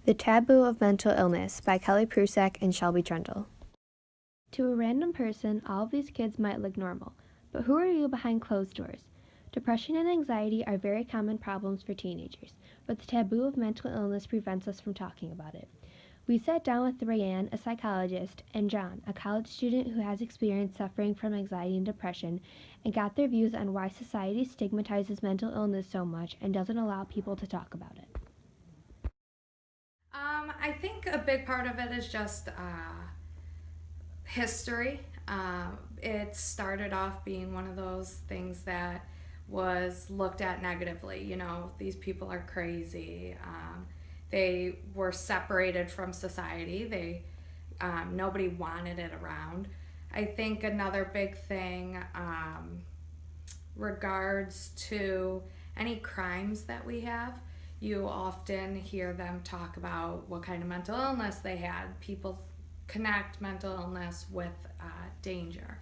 The Taboo of Mental Illness by Kelly Prusak and Shelby Trundle. To a random person, all of these kids might look normal, but who are you behind closed doors? Depression and anxiety are very common problems for teenagers, but the taboo of mental illness prevents us from talking about it. We sat down with Rayanne, a psychologist, and John, a college student who has experienced suffering from anxiety and depression, and got their views on why society stigmatizes mental illness so much and doesn't allow people to talk about it. I think a big part of it is just history. It started off being one of those things that was looked at negatively. You know, these people are crazy. They were separated from society. Nobody wanted it around. I think another big thing regards to any crimes that we have. You often hear them talk about what kind of mental illness they had. People connect mental illness with danger.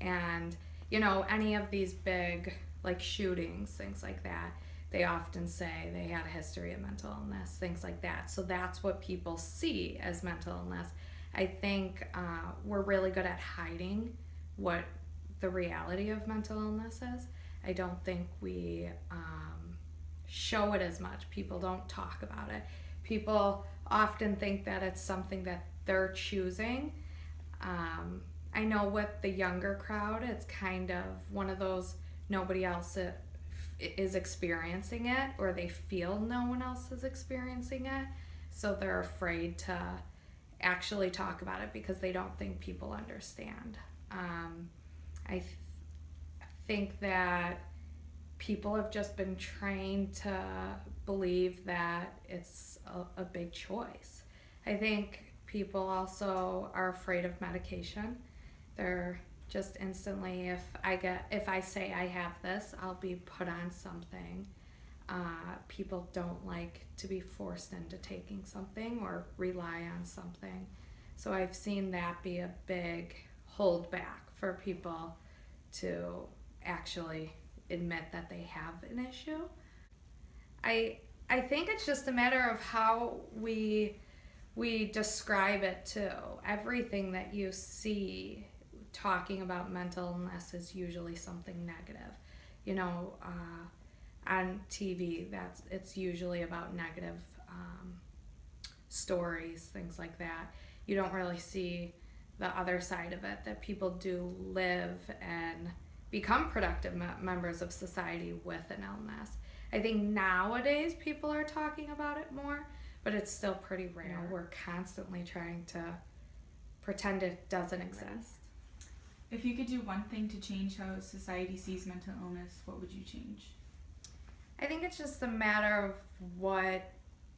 And, you know, any of these big, like shootings, things like that, they often say they had a history of mental illness, things like that. So that's what people see as mental illness. I think we're really good at hiding what the reality of mental illness is. I don't think we show it as much. People don't talk about it. People often think that it's something that they're choosing. I know with the younger crowd, it's kind of one of those nobody else is experiencing it, or they feel no one else is experiencing it. So they're afraid to actually talk about it because they don't think people understand. I think that people have just been trained to believe that it's a big choice. I think people also are afraid of medication. They're just instantly, if I say I have this, I'll be put on something. People don't like to be forced into taking something or rely on something. So I've seen that be a big holdback for people to actually admit that they have an issue. I think it's just a matter of how we describe it too. Everything that you see talking about mental illness is usually something negative. You know, on TV, it's usually about negative stories, things like that. You don't really see the other side of it, that people do live and become productive members of society with an illness. I think nowadays people are talking about it more, but it's still pretty rare. You know, we're constantly trying to pretend it doesn't exist. If you could do one thing to change how society sees mental illness, what would you change? I think it's just a matter of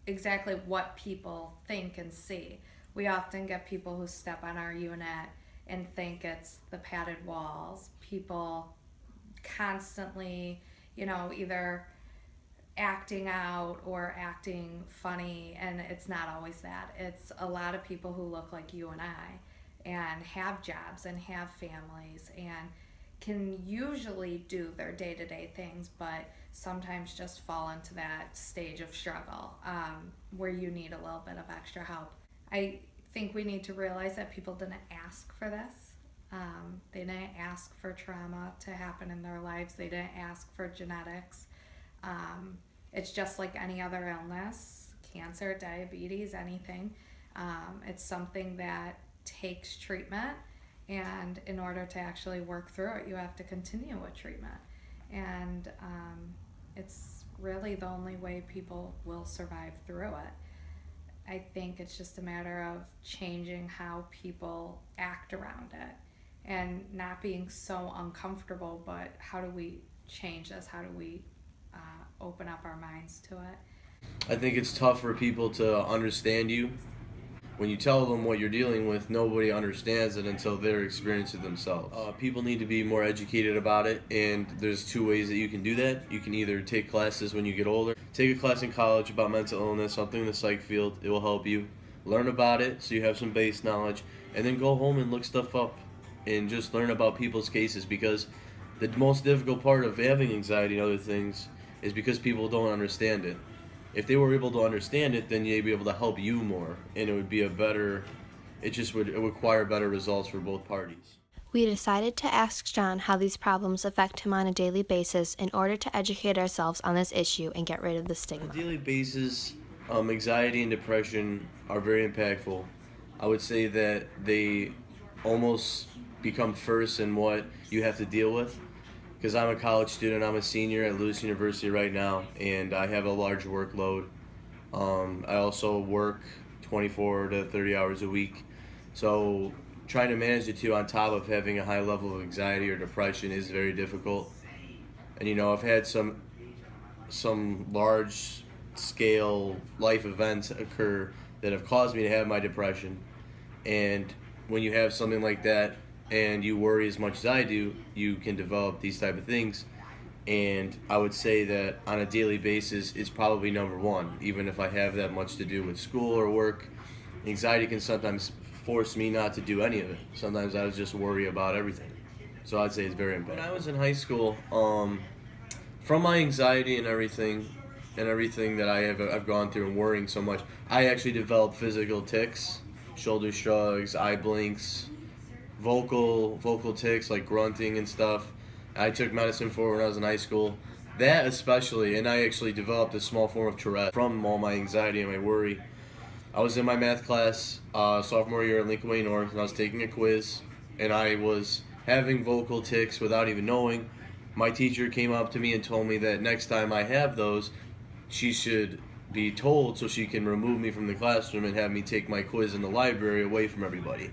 exactly what people think and see. We often get people who step on our unit and think it's the padded walls. People constantly, you know, either acting out or acting funny, and it's not always that. It's a lot of people who look like you and I and have jobs and have families and can usually do their day-to-day things, but sometimes just fall into that stage of struggle where you need a little bit of extra help. I think we need to realize that people didn't ask for this. They didn't ask for trauma to happen in their lives. They didn't ask for genetics. It's just like any other illness, cancer, diabetes, anything. It's something that takes treatment, and in order to actually work through it, you have to continue with treatment. And it's really the only way people will survive through it. I think it's just a matter of changing how people act around it and not being so uncomfortable, but how do we change this? How do we open up our minds to it? I think it's tough for people to understand you. When you tell them what you're dealing with, nobody understands it until they're experiencing it themselves. People need to be more educated about it, and there's two ways that you can do that. You can either take classes when you get older. Take a class in college about mental illness, something in the psych field. It will help you learn about it so you have some base knowledge, and then go home and look stuff up and just learn about people's cases, because the most difficult part of having anxiety and other things is because people don't understand it. if they were able to understand it, then they'd be able to help you more, and it would be it would require better results for both parties. We decided to ask John how these problems affect him on a daily basis in order to educate ourselves on this issue and get rid of the stigma. On a daily basis, anxiety and depression are very impactful. I would say that they almost become first in what you have to deal with. Because I'm a college student, I'm a senior at Lewis University right now, and I have a large workload. I also work 24 to 30 hours a week. So trying to manage the two on top of having a high level of anxiety or depression is very difficult. And I've had some large scale life events occur that have caused me to have my depression. And when you have something like that and you worry as much as I do, you can develop these type of things. And I would say that on a daily basis, it's probably number one. Even if I have that much to do with school or work, anxiety can sometimes force me not to do any of it. Sometimes I just worry about everything. So I'd say it's very important. When I was in high school, from my anxiety and everything that I've gone through and worrying so much, I actually developed physical tics, shoulder shrugs, eye blinks, vocal tics like grunting and stuff. I took medicine for it when I was in high school. That especially, and I actually developed a small form of Tourette from all my anxiety and my worry. I was in my math class sophomore year at Lincoln Way North, and I was taking a quiz, and I was having vocal tics without even knowing. My teacher came up to me and told me that next time I have those, she should be told so she can remove me from the classroom and have me take my quiz in the library away from everybody.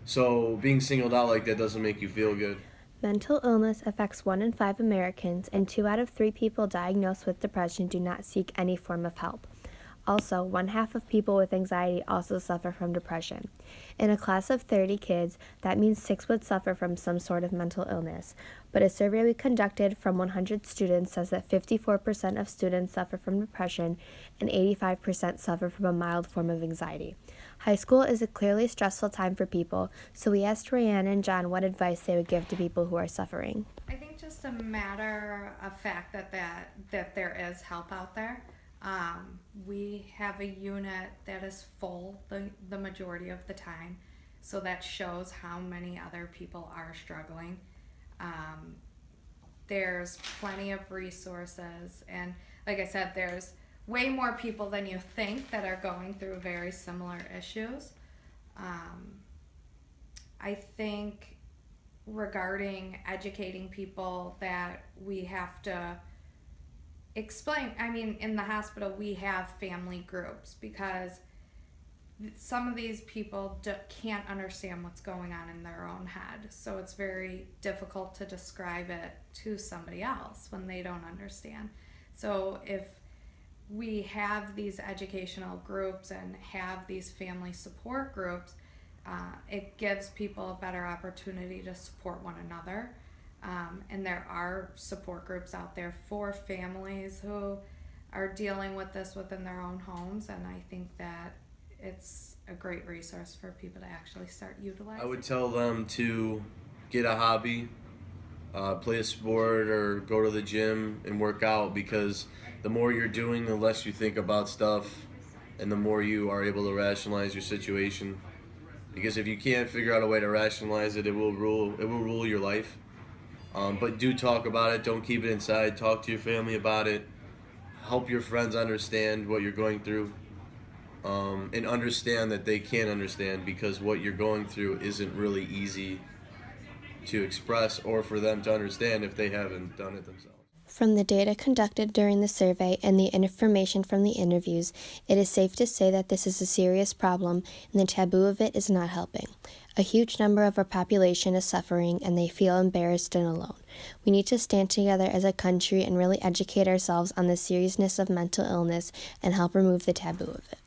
So being singled out like that doesn't make you feel good. Mental illness affects 1 in 5 Americans, and 2 out of 3 people diagnosed with depression do not seek any form of help. Also, 1/2 of people with anxiety also suffer from depression. In a class of 30 kids, that means 6 would suffer from some sort of mental illness. But a survey we conducted from 100 students says that 54% of students suffer from depression and 85% suffer from a mild form of anxiety. High school is a clearly stressful time for people, so we asked Rayanne and John what advice they would give to people who are suffering. I think just a matter of fact that there is help out there. We have a unit that is full the majority of the time, so that shows how many other people are struggling. There's plenty of resources, and like I said, there's way more people than you think that are going through very similar issues. I think regarding educating people that we have to explain, in the hospital we have family groups because some of these people can't understand what's going on in their own head, so it's very difficult to describe it to somebody else when they don't understand. So if we have these educational groups and have these family support groups, it gives people a better opportunity to support one another. And there are support groups out there for families who are dealing with this within their own homes, and I think that it's a great resource for people to actually start utilizing. I would tell them to get a hobby, play a sport, or go to the gym and work out, because the more you're doing, the less you think about stuff, and the more you are able to rationalize your situation. Because if you can't figure out a way to rationalize it, it will rule your life. But do talk about it. Don't keep it inside. Talk to your family about it. Help your friends understand what you're going through. And understand that they can't understand, because what you're going through isn't really easy to express or for them to understand if they haven't done it themselves. From the data conducted during the survey and the information from the interviews, it is safe to say that this is a serious problem, and the taboo of it is not helping. A huge number of our population is suffering, and they feel embarrassed and alone. We need to stand together as a country and really educate ourselves on the seriousness of mental illness and help remove the taboo of it.